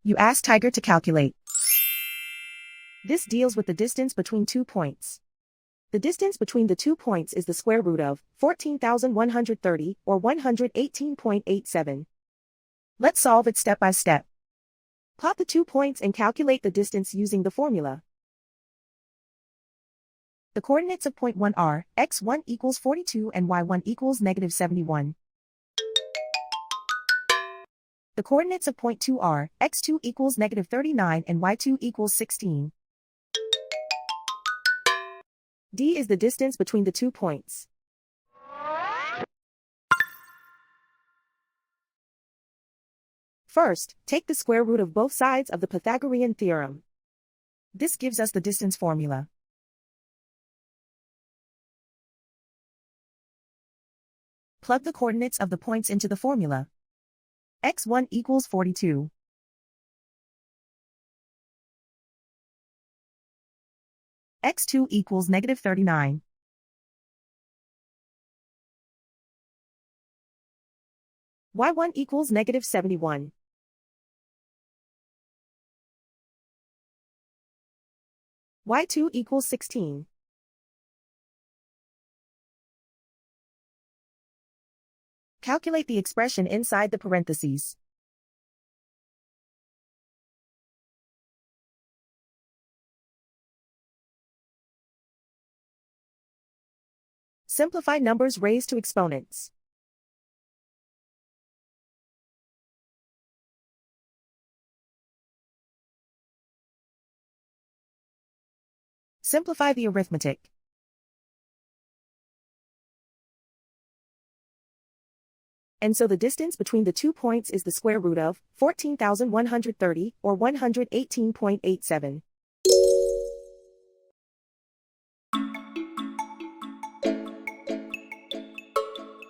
You ask Tiger to calculate. This deals with the distance between 2 points. The distance between the 2 points is the square root of 14,130 or 118.87. Let's solve it step by step. Plot the 2 points and calculate the distance using the formula. The coordinates of point 1 are x1 equals 42 and y1 equals negative 71. The coordinates of point 2 are x2 equals negative 39 and y2 equals 16. D is the distance between the 2 points. First, take the square root of both sides of the Pythagorean theorem. This gives us the distance formula. Plug the coordinates of the points into the formula. x1 equals 42. x2 equals negative 39. y1 equals negative 71. y2 equals 16. Calculate the expression inside the parentheses. Simplify numbers raised to exponents. Simplify the arithmetic. And so the distance between the 2 points is the square root of 14,130 or 118.87.